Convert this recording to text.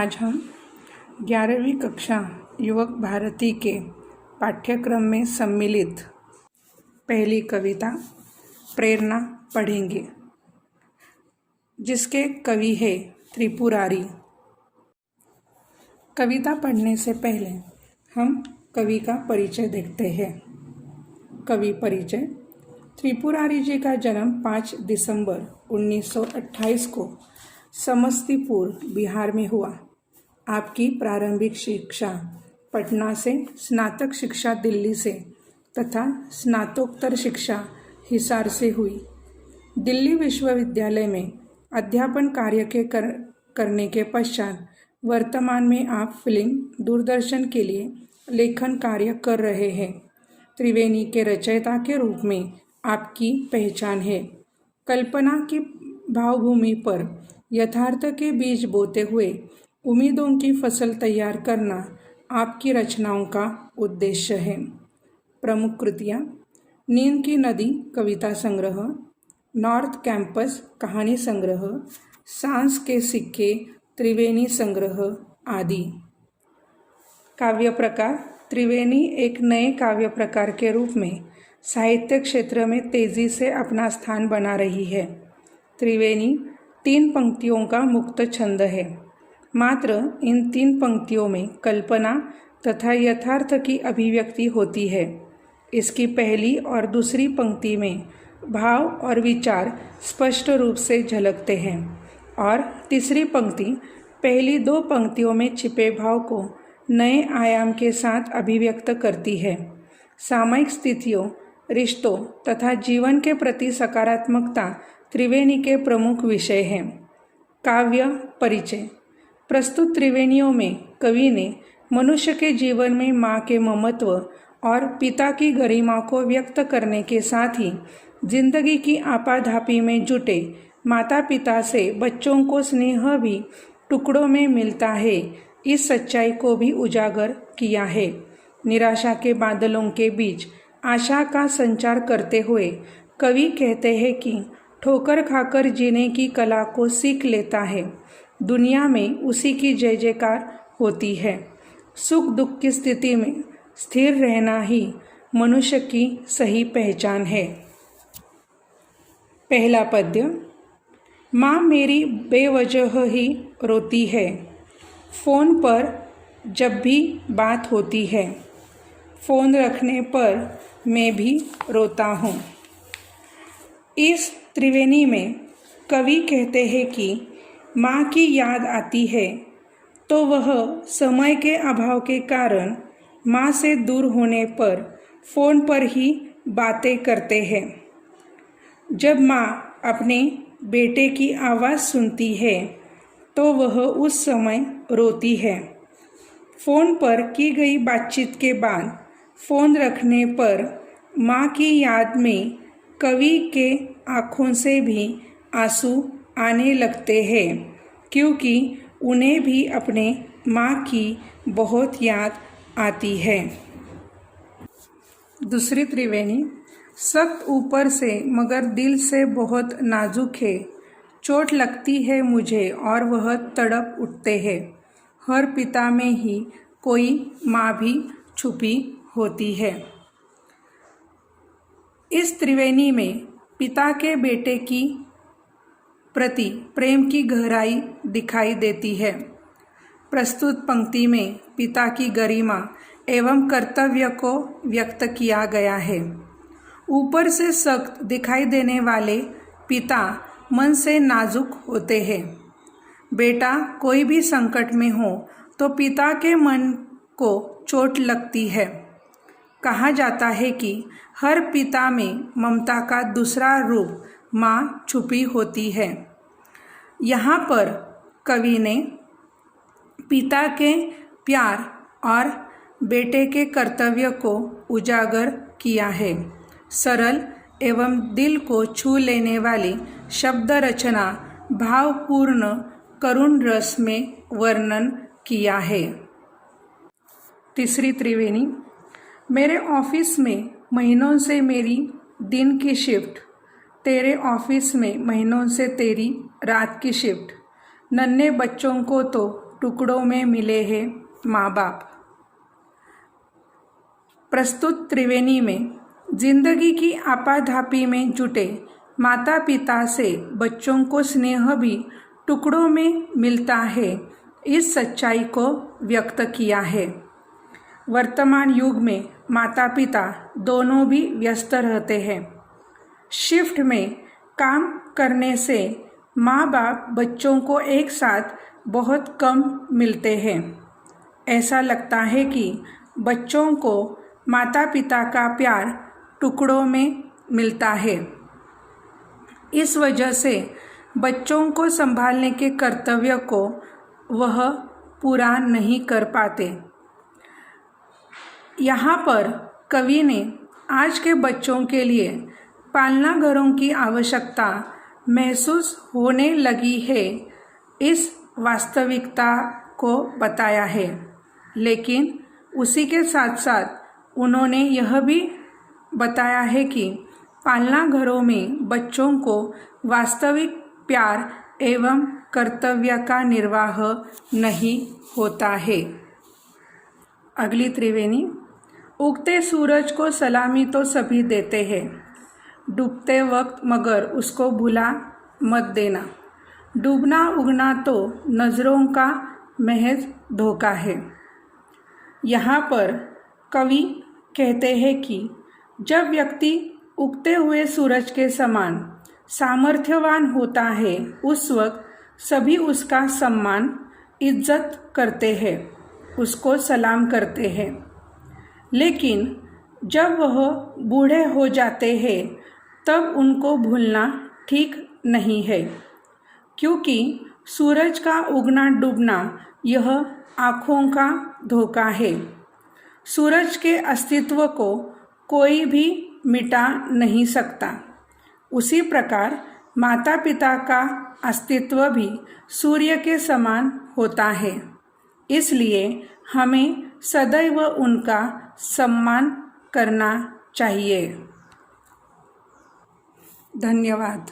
आज हम 11वीं कक्षा युवक भारती के पाठ्यक्रम में सम्मिलित पहली कविता प्रेरणा पढ़ेंगे, जिसके कवि है त्रिपुरारी। कविता पढ़ने से पहले हम कवि का परिचय देखते हैं। कवि परिचय। त्रिपुरारी जी का जन्म 5 दिसंबर 1928 को समस्तीपुर, बिहार में हुआ। आपकी प्रारंभिक शिक्षा पटना से, स्नातक शिक्षा दिल्ली से तथा स्नातकोत्तर शिक्षा हिसार से हुई। दिल्ली विश्वविद्यालय में अध्यापन कार्य करने के पश्चात वर्तमान में आप फिल्म, दूरदर्शन के लिए लेखन कार्य कर रहे हैं। त्रिवेणी के रचयिता के रूप में आपकी पहचान है। कल्पना की भावभूमि पर यथार्थ के बीज बोते हुए उम्मीदों की फसल तैयार करना आपकी रचनाओं का उद्देश्य है। प्रमुख कृतियाँ: नींद की नदी कविता संग्रह, नॉर्थ कैंपस कहानी संग्रह, सांस के सिक्के त्रिवेणी संग्रह आदि। काव्य प्रकार: त्रिवेणी एक नए काव्य प्रकार के रूप में साहित्य क्षेत्र में तेजी से अपना स्थान बना रही है। त्रिवेणी 3 पंक्तियों का मुक्त छंद है। मात्र इन 3 पंक्तियों में कल्पना तथा यथार्थ की अभिव्यक्ति होती है। इसकी पहली और दूसरी पंक्ति में भाव और विचार स्पष्ट रूप से झलकते हैं और तीसरी पंक्ति पहली 2 पंक्तियों में छिपे भाव को नए आयाम के साथ अभिव्यक्त करती है। सामायिक स्थितियों, रिश्तों तथा जीवन के प्रति सकारात्मकता त्रिवेणी के प्रमुख विषय हैं। काव्य परिचय। प्रस्तुत त्रिवेणियों में कवि ने मनुष्य के जीवन में माँ के ममत्व और पिता की गरिमा को व्यक्त करने के साथ ही जिंदगी की आपाधापी में जुटे माता पिता से बच्चों को स्नेह भी टुकड़ों में मिलता है, इस सच्चाई को भी उजागर किया है। निराशा के बादलों के बीच आशा का संचार करते हुए कवि कहते हैं कि ठोकर खाकर जीने की कला को सीख लेता है, दुनिया में उसी की जय जयकार होती है। सुख दुख की स्थिति में स्थिर रहना ही मनुष्य की सही पहचान है। पहला पद्य। माँ मेरी बेवजह ही रोती है, फ़ोन पर जब भी बात होती है, फ़ोन रखने पर मैं भी रोता हूँ। इस त्रिवेणी में कवि कहते हैं कि माँ की याद आती है तो वह समय के अभाव के कारण माँ से दूर होने पर फ़ोन पर ही बातें करते हैं। जब माँ अपने बेटे की आवाज़ सुनती है तो वह उस समय रोती है। फ़ोन पर की गई बातचीत के बाद फ़ोन रखने पर माँ की याद में कवि के आँखों से भी आंसू आने लगते हैं, क्योंकि उन्हें भी अपने माँ की बहुत याद आती है। दूसरी त्रिवेणी। सख्त ऊपर से मगर दिल से बहुत नाजुक है, चोट लगती है मुझे और वह तड़प उठते हैं। हर पिता में ही कोई माँ भी छुपी होती है। इस त्रिवेणी में पिता के बेटे की प्रति प्रेम की गहराई दिखाई देती है। प्रस्तुत पंक्ति में पिता की गरिमा एवं कर्तव्य को व्यक्त किया गया है। ऊपर से सख्त दिखाई देने वाले पिता मन से नाजुक होते हैं। बेटा कोई भी संकट में हो तो पिता के मन को चोट लगती है। कहा जाता है कि हर पिता में ममता का दूसरा रूप माँ छुपी होती है। यहाँ पर कवि ने पिता के प्यार और बेटे के कर्तव्य को उजागर किया है। सरल एवं दिल को छू लेने वाली शब्द रचना भावपूर्ण करुण रस में वर्णन किया है। तीसरी त्रिवेणी। मेरे ऑफिस में महीनों से मेरी दिन की शिफ्ट, तेरे ऑफिस में महीनों से तेरी रात की शिफ्ट। नन्हे बच्चों को तो टुकड़ों में मिले हैं माँ बाप। प्रस्तुत त्रिवेणी में जिंदगी की आपाधापी में जुटे माता पिता से बच्चों को स्नेह भी टुकड़ों में मिलता है, इस सच्चाई को व्यक्त किया है। वर्तमान युग में माता पिता दोनों भी व्यस्त रहते हैं। शिफ्ट में काम करने से माँ बाप बच्चों को एक साथ बहुत कम मिलते हैं। ऐसा लगता है कि बच्चों को माता पिता का प्यार टुकड़ों में मिलता है। इस वजह से बच्चों को संभालने के कर्तव्य को वह पूरा नहीं कर पाते। यहाँ पर कवि ने आज के बच्चों के लिए पालना घरों की आवश्यकता महसूस होने लगी है, इस वास्तविकता को बताया है। लेकिन उसी के साथ साथ उन्होंने यह भी बताया है कि पालना घरों में बच्चों को वास्तविक प्यार एवं कर्तव्य का निर्वाह नहीं होता है। अगली त्रिवेणी। उगते सूरज को सलामी तो सभी देते हैं, डूबते वक्त मगर उसको भुला मत देना। डूबना उगना तो नज़रों का महज धोखा है। यहाँ पर कवि कहते हैं कि जब व्यक्ति उगते हुए सूरज के समान सामर्थ्यवान होता है, उस वक्त सभी उसका सम्मान इज्जत करते हैं, उसको सलाम करते हैं। लेकिन जब वह बूढ़े हो जाते हैं तब उनको भूलना ठीक नहीं है, क्योंकि सूरज का उगना डूबना यह आँखों का धोखा है। सूरज के अस्तित्व को कोई भी मिटा नहीं सकता। उसी प्रकार माता पिता का अस्तित्व भी सूर्य के समान होता है। इसलिए हमें सदैव उनका सम्मान करना चाहिए। धन्यवाद।